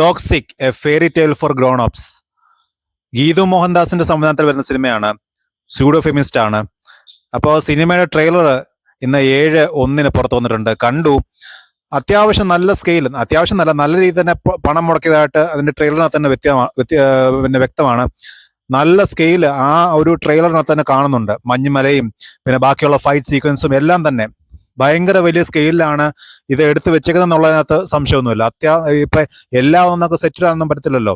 Toxic a fairy tale for grown ups. Geethu മോഹൻദാസിന്റെ സംവിധാനത്തിൽ വരുന്ന സിനിമയാണ്. സ്യൂഡോ ഫെമിനിസ്റ്റ് ആണ്. അപ്പോൾ സിനിമയുടെ ട്രെയിലർ ഇന്ന് 7/1 പുറത്തു വന്നിട്ടുണ്ട്. കണ്ടു. അത്യാവശ്യം നല്ല സ്കെയിൽ, അത്യാവശ്യം നല്ല രീതിയിൽ തന്നെ പണം മുടക്കിയതായിട്ട് അതിന്റെ ട്രെയിലറിനകത്ത് തന്നെ പിന്നെ വ്യക്തമാണ്. നല്ല സ്കെയിൽ ആ ഒരു ട്രെയിലറിനകത്ത് തന്നെ കാണുന്നുണ്ട്. മഞ്ഞുമലയും പിന്നെ ബാക്കിയുള്ള ഫൈറ്റ് സീക്വൻസും എല്ലാം തന്നെ ഭയങ്കര വലിയ സ്കെയിലാണ് ഇത് എടുത്തു വെച്ചേക്കുന്നതെന്നുള്ളതിനകത്ത് സംശയമൊന്നുമില്ല. ഇപ്പൊ എല്ലാം ഒന്നൊക്കെ സെറ്റിൽ ആണെന്നും പറ്റത്തില്ലല്ലോ.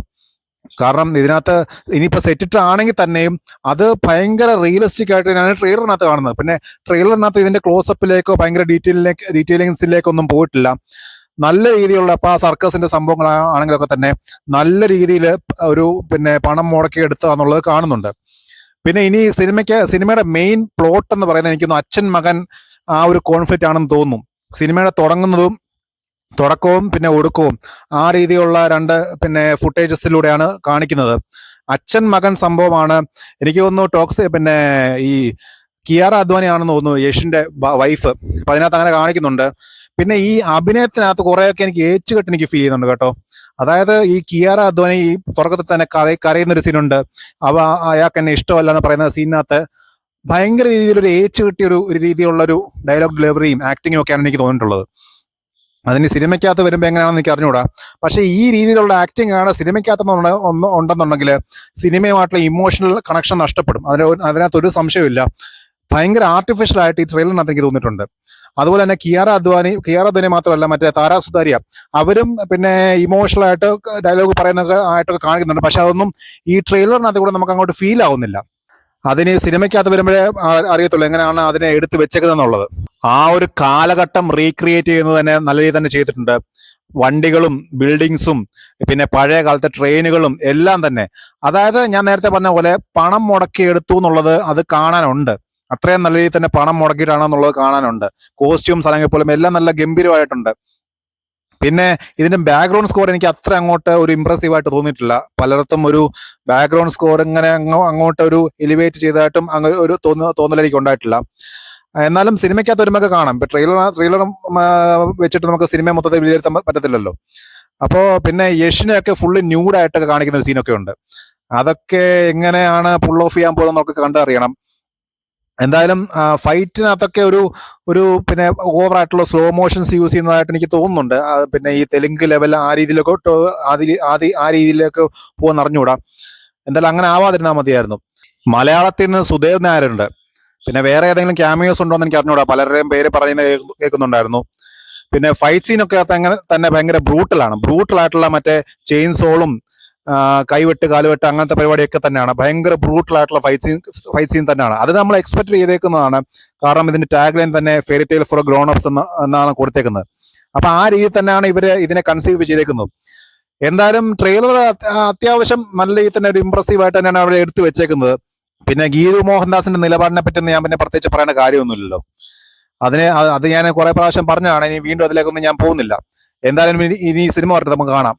കാരണം ഇതിനകത്ത് ഇനിയിപ്പോ സെറ്റിട്ട് ആണെങ്കിൽ തന്നെയും അത് ഭയങ്കര റിയലിസ്റ്റിക് ആയിട്ട് ഞാൻ ട്രെയിലറിനകത്ത് കാണുന്നത്. പിന്നെ ട്രെയിലറിനകത്ത് ഇതിന്റെ ക്ലോസപ്പിലേക്കോ ഭയങ്കര ഡീറ്റെയിലിങ്സിലേക്കോ ഒന്നും പോയിട്ടില്ല. നല്ല രീതിയിലുള്ള ഇപ്പൊ ആ സർക്കസിന്റെ സംഭവങ്ങൾ ആണെങ്കിലൊക്കെ തന്നെ നല്ല രീതിയിൽ ഒരു പിന്നെ പണം മുടക്കി എടുത്താന്നുള്ളത് കാണുന്നുണ്ട്. പിന്നെ ഇനി സിനിമയുടെ മെയിൻ പ്ലോട്ട് എന്ന് പറയുന്നത് എനിക്കൊന്ന് അച്ഛൻ മകൻ ആ ഒരു കോൺഫ്ലിക്റ്റ് ആണെന്ന് തോന്നുന്നു. സിനിമയുടെ തുടക്കവും പിന്നെ ഒടുക്കവും ആ രീതിയിലുള്ള രണ്ട് പിന്നെ ഫുട്ടേജസിലൂടെയാണ് കാണിക്കുന്നത്. അച്ഛൻ മകൻ സംഭവമാണ്. എനിക്ക് തോന്നുന്നു പിന്നെ ഈ കിയാറ അദ്വാനി ആണെന്ന് തോന്നുന്നു യഷിന്റെ വൈഫ്. അപ്പൊ അതിനകത്ത് അങ്ങനെ കാണിക്കുന്നുണ്ട്. പിന്നെ ഈ അഭിനയത്തിനകത്ത് കുറെയൊക്കെ എനിക്ക് ഏച്ചുകെട്ട് എനിക്ക് ഫീൽ ചെയ്യുന്നുണ്ട് കേട്ടോ. അതായത് ഈ കിയാറ അദ്വാനി ഈ തുടക്കത്തിൽ തന്നെ കരയുന്നൊരു സീനുണ്ട്. അയാൾക്ക് എന്നെ ഇഷ്ടമല്ല എന്ന് പറയുന്ന സീനിനകത്ത് ഭയങ്കര രീതിയിലൊരു ഏച്ചു കിട്ടിയ ഒരു രീതിയിലുള്ള ഒരു ഡയലോഗ് ഡെലിവറിയും ആക്ടിങ്ങും ഒക്കെയാണ് എനിക്ക് തോന്നിയിട്ടുള്ളത്. അതിന് സിനിമയ്ക്കകത്ത് വരുമ്പോൾ എങ്ങനെയാണെന്ന് എനിക്ക് അറിഞ്ഞുകൂടാ. പക്ഷേ ഈ രീതിയിലുള്ള ആക്ടിങ് ആണ് സിനിമയ്ക്കകത്ത് ഉണ്ടെന്നുണ്ടെങ്കിൽ സിനിമയുമായിട്ടുള്ള ഇമോഷണൽ കണക്ഷൻ നഷ്ടപ്പെടും. അതിനകത്ത് ഒരു സംശയമില്ല. ഭയങ്കര ആർട്ടിഫിഷ്യൽ ആയിട്ട് ഈ ട്രെയിലറിനകത്ത് എനിക്ക് തോന്നിയിട്ടുണ്ട്. അതുപോലെ തന്നെ കിയാറ അദ്വാനി മാത്രമല്ല, മറ്റേ താര സുതാരിയ അവരും പിന്നെ ഇമോഷണൽ ആയിട്ട് ഡയലോഗ് ആയിട്ടൊക്കെ കാണിക്കുന്നുണ്ട്. പക്ഷെ അതൊന്നും ഈ ട്രെയിലറിനകത്ത് കൂടെ നമുക്ക് അങ്ങോട്ട് ഫീൽ ആവുന്നില്ല. അതിന് സിനിമയ്ക്കകത്ത് വരുമ്പോഴേ അറിയത്തുള്ളൂ എങ്ങനെയാണ് അതിനെ എടുത്ത് വെച്ചേക്കുന്നതെന്നുള്ളത്. ആ ഒരു കാലഘട്ടം റീക്രിയേറ്റ് ചെയ്യുന്നത് തന്നെ നല്ല രീതിയിൽ തന്നെ ചെയ്തിട്ടുണ്ട്. വണ്ടികളും ബിൽഡിങ്സും പിന്നെ പഴയ കാലത്തെ ട്രെയിനുകളും എല്ലാം തന്നെ. അതായത് ഞാൻ നേരത്തെ പറഞ്ഞ പോലെ പണം മുടക്കി എടുത്തു എന്നുള്ളത് അത് കാണാനുണ്ട്. അത്രയും നല്ല രീതിയിൽ തന്നെ പണം മുടക്കിയിട്ടാണെന്നുള്ളത് കാണാനുണ്ട്. കോസ്റ്റ്യൂംസ് അല്ലെങ്കിൽ പോലും എല്ലാം നല്ല ഗംഭീരമായിട്ടുണ്ട്. പിന്നെ ഇതിന്റെ ബാക്ക്ഗ്രൗണ്ട് സ്കോർ എനിക്ക് അത്ര അങ്ങോട്ട് ഒരു ഇംപ്രസീവ് ആയിട്ട് തോന്നിയിട്ടില്ല. പലയിടത്തും ഒരു ബാക്ക്ഗ്രൗണ്ട് സ്കോർ ഇങ്ങനെ അങ്ങോട്ട് ഒരു എലിവേറ്റ് ചെയ്തതായിട്ടും അങ്ങനെ ഒരു തോന്നൽ എനിക്ക് ഉണ്ടായിട്ടില്ല. എന്നാലും സിനിമയ്ക്കകത്ത് വരുമ്പോൾ കാണാം. ഇപ്പൊ ട്രെയിലർ വെച്ചിട്ട് നമുക്ക് സിനിമ മൊത്തത്തിൽ വിലയിരുത്താൻ പറ്റത്തില്ലല്ലോ. അപ്പോൾ പിന്നെ യഷിനെയൊക്കെ ഫുള്ള് ന്യൂഡായിട്ടൊക്കെ കാണിക്കുന്ന ഒരു സീനൊക്കെ ഉണ്ട്. അതൊക്കെ എങ്ങനെയാണ് പുൾ ഓഫ് ചെയ്യാൻ പോകുന്നത് നമുക്ക് കണ്ടറിയണം. എന്തായാലും ഫൈറ്റിനകത്തൊക്കെ ഒരു പിന്നെ ഓവറായിട്ടുള്ള സ്ലോ മോഷൻസ് യൂസ് ചെയ്യുന്നതായിട്ട് എനിക്ക് തോന്നുന്നുണ്ട്. പിന്നെ ഈ തെലുങ്ക് ലെവൽ ആ രീതിയിലേക്ക് പോകുന്ന അറിഞ്ഞുകൂടാ. എന്തായാലും അങ്ങനെ ആവാതിരുന്നാൽ മതിയായിരുന്നു. മലയാളത്തിൽ നിന്ന് സുദേവ് നായരുണ്ട്. പിന്നെ വേറെ ഏതെങ്കിലും ക്യാമിയോസ് ഉണ്ടോ എന്ന് എനിക്ക് അറിഞ്ഞുകൂടാ. പലരുടെയും പേര് പറയുന്നത് കേൾക്കുന്നുണ്ടായിരുന്നു. പിന്നെ ഫൈറ്റ് സീനൊക്കെ അങ്ങനെ തന്നെ ഭയങ്കര ബ്രൂട്ടലായിട്ടുള്ള മറ്റേ ചെയിൻ സോളും കൈവെട്ട് കാലുവെട്ട് അങ്ങനത്തെ പരിപാടിയൊക്കെ തന്നെയാണ്. ഭയങ്കര ബ്രൂട്ടലായിട്ടുള്ള ഫൈറ്റ് സീൻ തന്നെയാണ്. അത് നമ്മൾ എക്സ്പെക്ട് ചെയ്തേക്കുന്നതാണ്. കാരണം ഇതിന്റെ ടാഗ് ലൈൻ തന്നെ fairy tale for grown ups എന്നാണ് കൊടുത്തേക്കുന്നത്. അപ്പൊ ആ രീതിയിൽ തന്നെയാണ് ഇവര് ഇതിനെ കൺസീവ് ചെയ്തേക്കുന്നത്. എന്തായാലും ട്രെയിലർ അത്യാവശ്യം നല്ല രീതിയിൽ തന്നെ ഒരു ഇംപ്രസീവ് ആയിട്ട് തന്നെയാണ് അവിടെ എടുത്തു വെച്ചേക്കുന്നത്. പിന്നെ ഗീതു മോഹൻദാസിന്റെ നിലപാടിനെ പറ്റി ഞാൻ പിന്നെ പ്രത്യേകിച്ച് പറയേണ്ട കാര്യമൊന്നുമില്ലല്ലോ. അത് ഞാൻ കുറെ പ്രാവശ്യം പറഞ്ഞതാണ്. ഇനി വീണ്ടും അതിലേക്കൊന്നും ഞാൻ പോകുന്നില്ല. എന്തായാലും ഇനി സിനിമ പറഞ്ഞിട്ട് നമുക്ക് കാണാം.